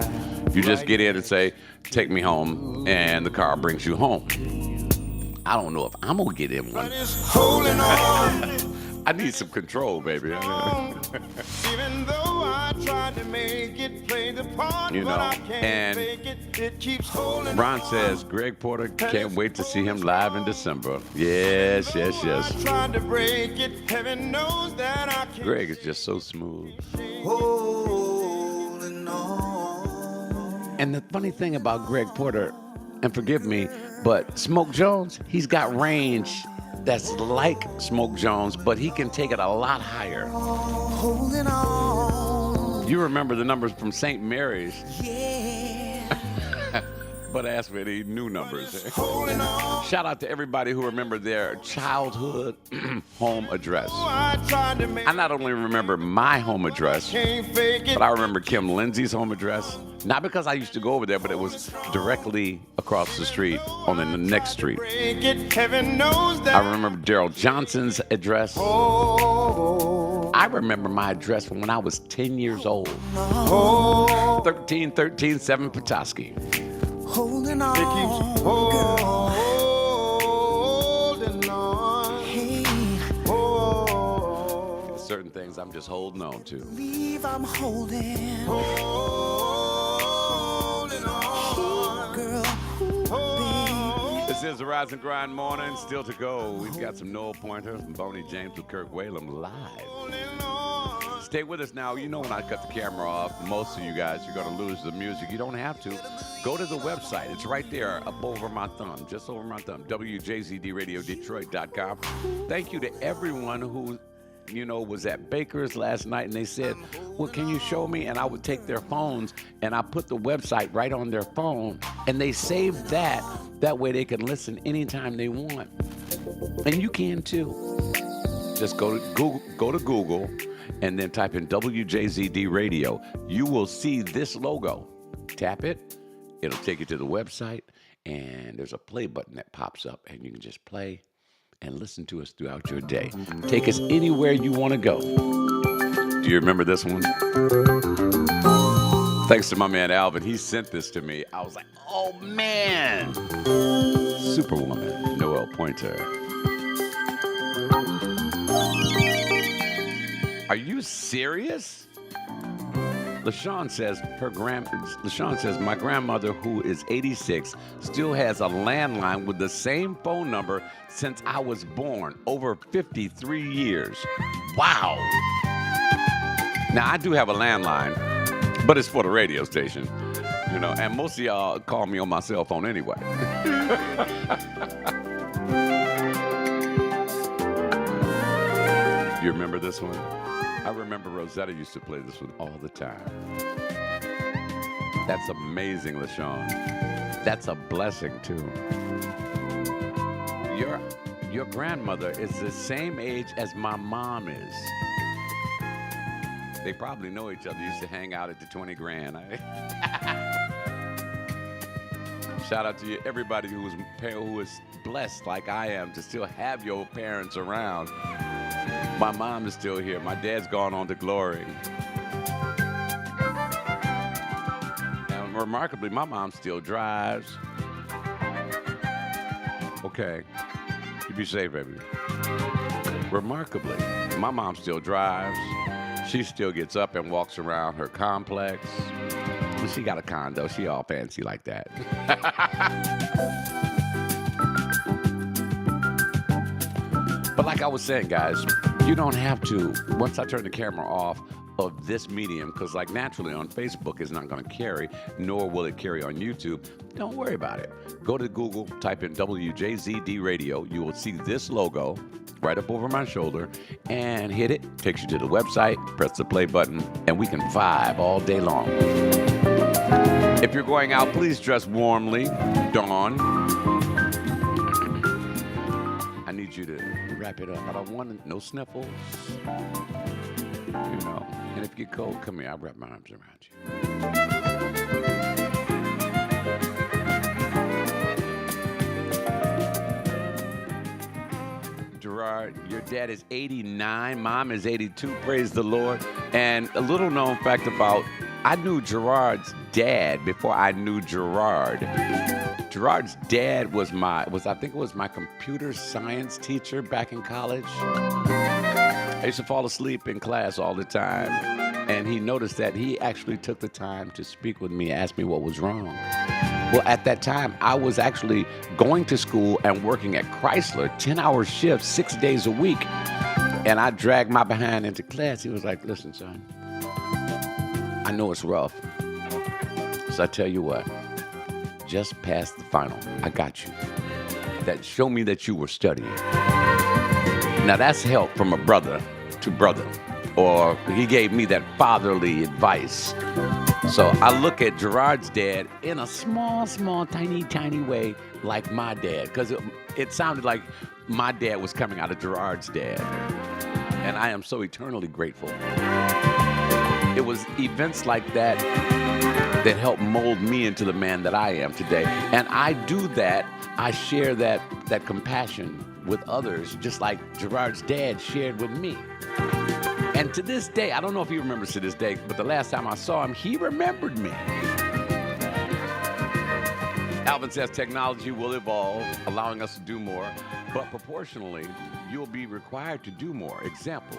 You just get in and say, take me home, and the car brings you home. I don't know if I'm going to get in one. I need some control, baby. Even though I tried to make it, play the part, and it keeps holding Ron says, Greg Porter, can't wait to see him live in December. Yes. Tried to break it, heaven knows that I can't. Greg is just so smooth. Holding on. And the funny thing about Greg Porter, and forgive me, but Smoke Jones, he's got range that's like Smoke Jones, but he can take it a lot higher. Holding on. You remember the numbers from St. Mary's, Yeah. but ask for any new numbers. Holding on. Shout out to everybody who remembered their childhood home address. I tried to make I not only remember my home address, can't fake it. but I remember Kim Lindsay's home address. Not because I used to go over there, but it was directly across the street on the next street. Break it. Heaven knows that. I remember Daryl Johnson's address. Oh, I remember my address from when I was 10 years old. oh, 1313 Petoskey. holding on. Holding on. Hey, oh, Certain things I'm just holding on to. believe I'm holding. Holding on, girl. Oh, This is the Rise and Grind morning. Still to go. We've got some Noel Pointer and Boney James with Kirk Whalum live. holding on. Stay with us now. You know when I cut the camera off, most of you guys, you're going to lose the music. You don't have to. Go to the website. It's right there up over my thumb, just over my thumb, WJZDRadioDetroit.com. Thank you to everyone who, was at Baker's last night, and they said, well, can you show me? And I would take their phones, and I put the website right on their phone, and they saved that. That way they can listen anytime they want. And you can, too. Just go to Google, and then type in WJZD Radio. You will see this logo. Tap it. It'll take you to the website, and there's a play button that pops up, and you can just play and listen to us throughout your day. Take us anywhere you want to go. Do you remember this one? Thanks to my man Alvin. He sent this to me. I was like, oh, man. Superwoman, Noel Pointer. Are you serious? LaShawn says, my grandmother, who is 86, still has a landline with the same phone number since I was born, over 53 years. Wow. Now, I do have a landline, but it's for the radio station, and most of y'all call me on my cell phone anyway. You remember this one? I remember Rosetta used to play this one all the time. That's amazing, LaShawn. That's a blessing, too. Your grandmother is the same age as my mom is. They probably know each other. Used to hang out at the 20 Grand. Shout out to you, everybody who is blessed like I am to still have your parents around. My mom is still here. My dad's gone on to glory. And remarkably, my mom still drives. Okay. You be safe, baby. Remarkably, my mom still drives. She still gets up and walks around her complex. She got a condo. She all fancy like that. But like I was saying, guys, you don't have to, once I turn the camera off of this medium, because like naturally on Facebook it's not going to carry, nor will it carry on YouTube, don't worry about it. Go to Google, type in WJZD Radio. You will see this logo right up over my shoulder and hit it. Takes you to the website, press the play button, and we can vibe all day long. If you're going out, please dress warmly. Dawn. I need you to wrap it up. I don't want no sniffles. And if you get cold, come here. I'll wrap my arms around you. Gerard, your dad is 89. Mom is 82. Praise the Lord. And a little known fact about, I knew Gerard's dad before I knew Gerard. Gerard's dad was my computer science teacher back in college. I used to fall asleep in class all the time, and he noticed that he actually took the time to speak with me, ask me what was wrong. Well, at that time, I was actually going to school and working at Chrysler, 10-hour shifts, 6 days a week, and I dragged my behind into class. He was like, listen, son, I know it's rough, so I tell you what, just passed the final. I got you. That show me that you were studying. Now that's help from a brother to brother. Or he gave me that fatherly advice. So I look at Gerard's dad in a small, tiny way like my dad. Because it sounded like my dad was coming out of Gerard's dad. And I am so eternally grateful. It was events like that that helped mold me into the man that I am today. And I do that. I share that compassion with others, just like Gerard's dad shared with me. And to this day, I don't know if he remembers to this day, but the last time I saw him, he remembered me. Alvin says technology will evolve, allowing us to do more, but proportionally, you'll be required to do more. Example,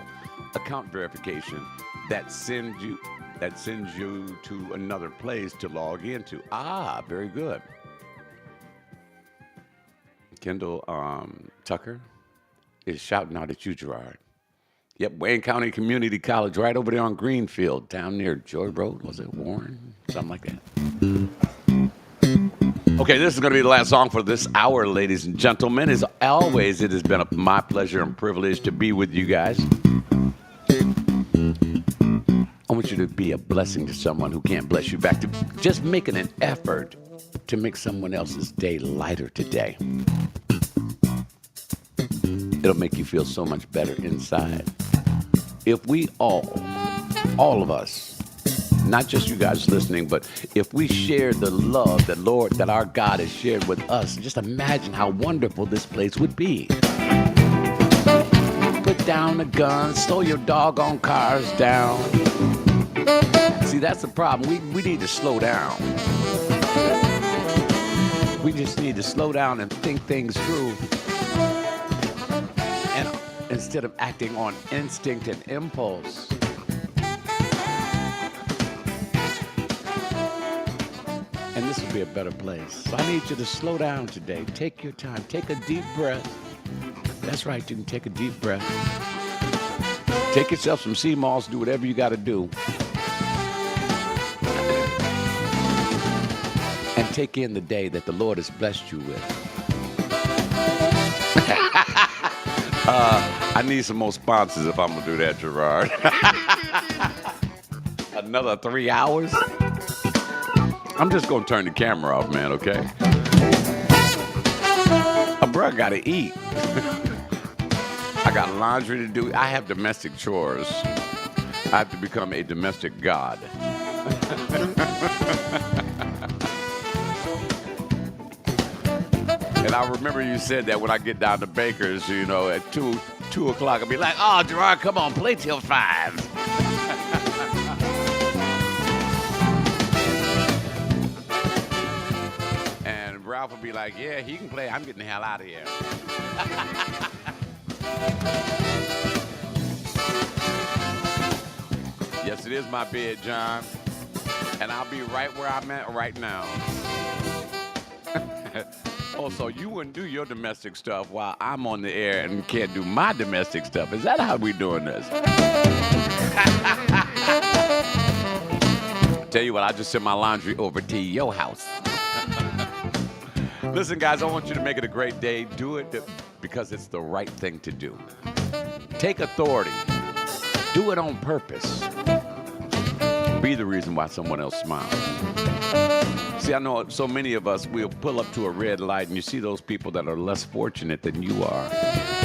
account verification that sends you to another place to log into. Ah, very good. Kendall Tucker is shouting out at you, Gerard. Yep, Wayne County Community College, right over there on Greenfield, down near Joy Road. Was it Warren? Something like that. Okay, this is going to be the last song for this hour, ladies and gentlemen. As always, it has been my pleasure and privilege to be with you guys. I want you to be a blessing to someone who can't bless you back. Just making an effort to make someone else's day lighter today. It'll make you feel so much better inside. If we all of us, not just you guys listening, but if we share the love that our God has shared with us, just imagine how wonderful this place would be. Put down the guns, slow your doggone cars down. See, that's the problem. We need to slow down. We just need to slow down and think things through. And instead of acting on instinct and impulse. And this would be a better place. So I need you to slow down today. Take your time. Take a deep breath. That's right, you can take a deep breath. Take yourself some sea moss, do whatever you got to do. And take in the day that the Lord has blessed you with. I need some more sponsors if I'm going to do that, Gerard. Another 3 hours? I'm just going to turn the camera off, man, okay? A bruh got to eat. I got laundry to do. I have domestic chores. I have to become a domestic god. And I remember you said that when I get down to Baker's, you know, at 2 o'clock, I'll be like, oh, Gerard, come on, play till 5. And Ralph will be like, yeah, he can play. I'm getting the hell out of here. Yes, it is my bed, John. And I'll be right where I'm at right now. Oh, so you wouldn't do your domestic stuff while I'm on the air and can't do my domestic stuff. Is that how we doing this? Tell you what, I just sent my laundry over to your house. Listen, guys, I want you to make it a great day. Do it because it's the right thing to do. Take authority. Do it on purpose. Be the reason why someone else smiles. See, I know so many of us, we'll pull up to a red light and you see those people that are less fortunate than you are.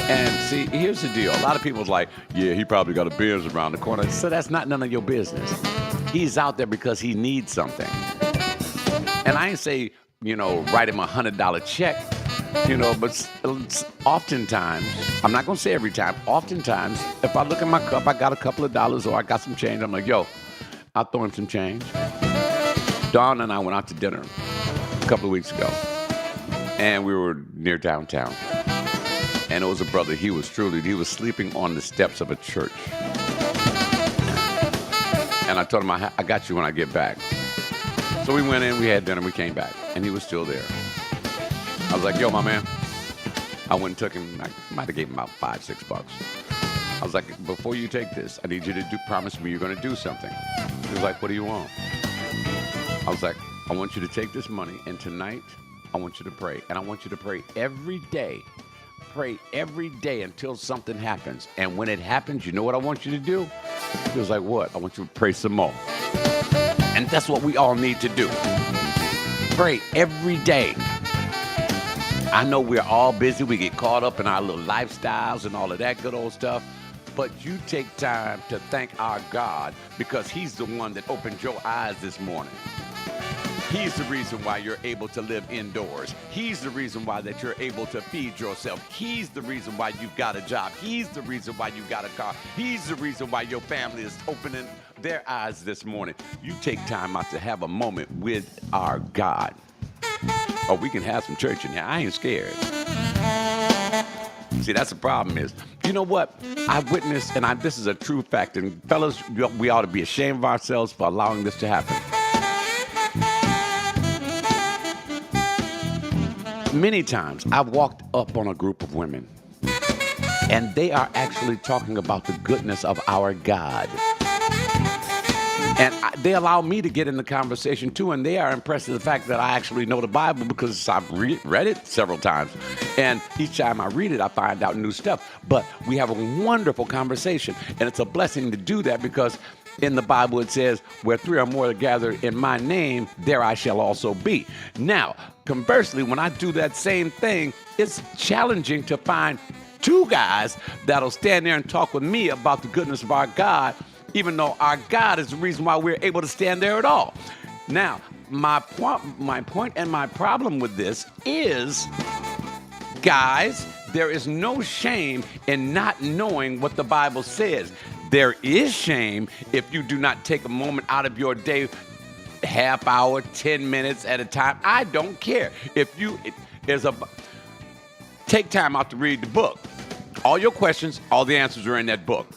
And see, here's the deal. A lot of people's like, yeah, he probably got a Benz around the corner. So that's not none of your business. He's out there because he needs something. And I ain't say, you know, write him $100 check, you know, but oftentimes, I'm not going to say every time, oftentimes, if I look at my cup, I got a couple of dollars or I got some change, I'm like, yo, I'll throw him some change. Dawn and I went out to dinner a couple of weeks ago, and we were near downtown. And it was a brother, he was sleeping on the steps of a church. And I told him, I got you when I get back. So we went in, we had dinner, we came back, and he was still there. I was like, yo, my man. I went and took him, I might have gave him about $5-6. I was like, before you take this, I need you to promise me you're going to do something. He was like, what do you want? I was like, I want you to take this money, and tonight, I want you to pray. And I want you to pray every day. Pray every day until something happens. And when it happens, you know what I want you to do? It was like, what? I want you to pray some more. And that's what we all need to do. Pray every day. I know we're all busy. We get caught up in our little lifestyles and all of that good old stuff. But you take time to thank our God because he's the one that opened your eyes this morning. He's the reason why you're able to live indoors. He's the reason why that you're able to feed yourself. He's the reason why you've got a job. He's the reason why you got a car. He's the reason why your family is opening their eyes this morning. You take time out to have a moment with our God. Or we can have some church in here. I ain't scared. See, that's the problem is, you know what? I witnessed, and this is a true fact, and fellas, we ought to be ashamed of ourselves for allowing this to happen. Many times I've walked up on a group of women and they are actually talking about the goodness of our God. And they allow me to get in the conversation too, and they are impressed with the fact that I actually know the Bible because I've read it several times. And each time I read it, I find out new stuff. But we have a wonderful conversation, and it's a blessing to do that because in the Bible it says, where 3 or more are gathered in my name, there I shall also be. Now, conversely, when I do that same thing, it's challenging to find 2 guys that'll stand there and talk with me about the goodness of our God, even though our God is the reason why we're able to stand there at all. Now, my point and my problem with this is, guys, there is no shame in not knowing what the Bible says. There is shame if you do not take a moment out of your day, half hour, 10 minutes at a time. I don't care. Take time out to read the book. All your questions, all the answers are in that book.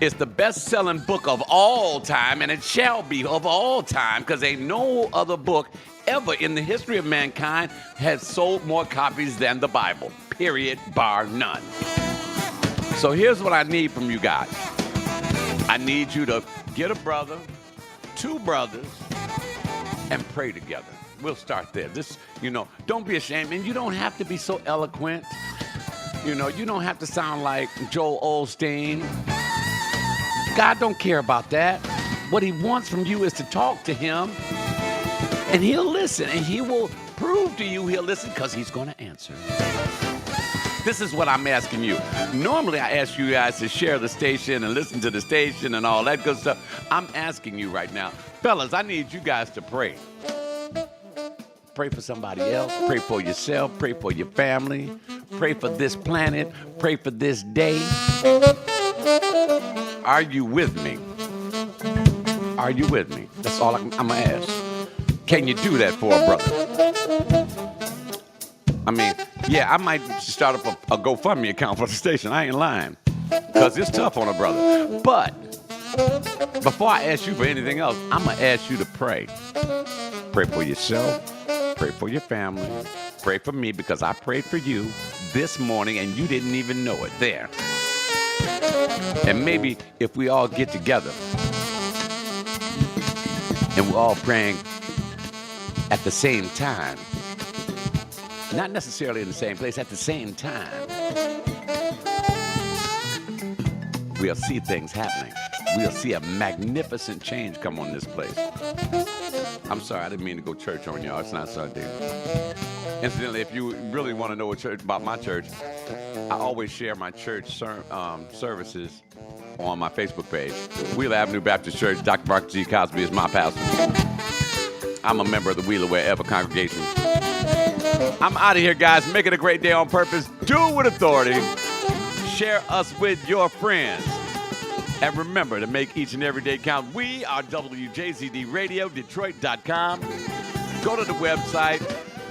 It's the best-selling book of all time, and it shall be of all time, because ain't no other book ever in the history of mankind has sold more copies than the Bible, period, bar none. So here's what I need from you guys. I need you to get a brother, 2 brothers, and pray together. We'll start there. Don't be ashamed, and you don't have to be so eloquent. You don't have to sound like Joel Osteen. God don't care about that. What he wants from you is to talk to him, and he'll listen, and he will prove to you he'll listen because he's going to answer. This is what I'm asking you. Normally, I ask you guys to share the station and listen to the station and all that good stuff. I'm asking you right now. Fellas, I need you guys to pray. Pray for somebody else. Pray for yourself. Pray for your family. Pray for this planet. Pray for this day. Are you with me? Are you with me? That's all I'm going to ask. Can you do that for a brother? I mean, yeah, I might start up a GoFundMe account for the station. I ain't lying. Because it's tough on a brother. But before I ask you for anything else, I'm going to ask you to pray. Pray for yourself. Pray for your family. Pray for me because I prayed for you this morning and you didn't even know it. There. And maybe if we all get together and we're all praying at the same time, not necessarily in the same place, at the same time, we'll see things happening. We'll see a magnificent change come on this place. I'm sorry, I didn't mean to go church on y'all. It's not Sunday. Incidentally, if you really want to know about my church, I always share my church services on my Facebook page. Wheeler Avenue Baptist Church. Dr. Mark G. Cosby is my pastor. I'm a member of the Wheeler Wherever congregation. I'm out of here, guys. Make it a great day on purpose. Do it with authority. Share us with your friends. And remember to make each and every day count. We are WJZD Radio, Detroit.com. Go to the website.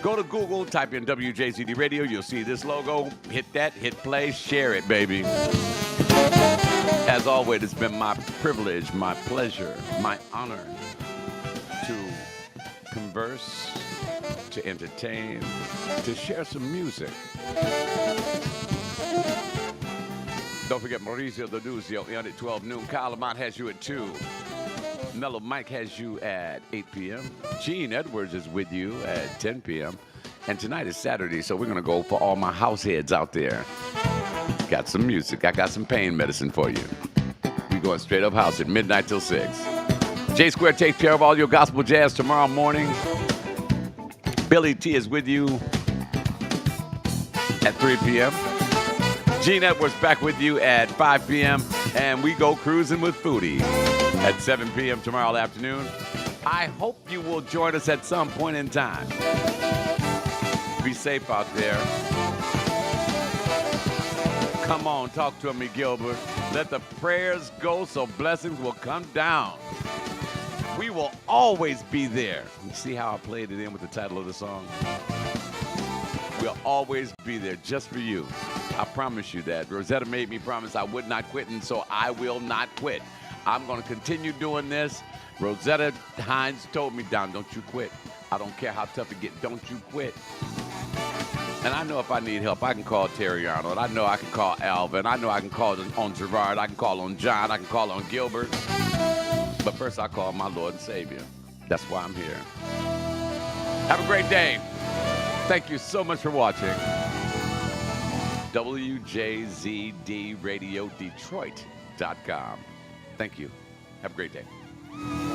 Go to Google. Type in WJZD Radio. You'll see this logo. Hit that. Hit play. Share it, baby. As always, it's been my privilege, my pleasure, my honor to converse, to entertain, to share some music. Don't forget Mauricio Doduzio at 12 noon. Kyle Lamont has you at 2. Mellow Mike has you at 8 p.m. Gene Edwards is with you at 10 p.m. And tonight is Saturday, so we're going to go for all my house heads out there. Got some music. I got some pain medicine for you. We're going straight up house at midnight till 6. J Square takes care of all your gospel jazz tomorrow morning. Billy T is with you at 3 p.m. Gene Edwards back with you at 5 p.m. And we go cruising with Foodie at 7 p.m. tomorrow afternoon. I hope you will join us at some point in time. Be safe out there. Come on, talk to me, Gilbert. Let the prayers go so blessings will come down. We will always be there. You see how I played it in with the title of the song? We'll always be there just for you. I promise you that. Rosetta made me promise I would not quit, and so I will not quit. I'm going to continue doing this. Rosetta Hines told me, Don, don't you quit. I don't care how tough it gets. Don't you quit. And I know if I need help, I can call Terry Arnold. I know I can call Alvin. I know I can call on Gerard. I can call on John. I can call on Gilbert. But first, I call my Lord and Savior. That's why I'm here. Have a great day. Thank you so much for watching. WJZD Radio Detroit.com. Thank you. Have a great day.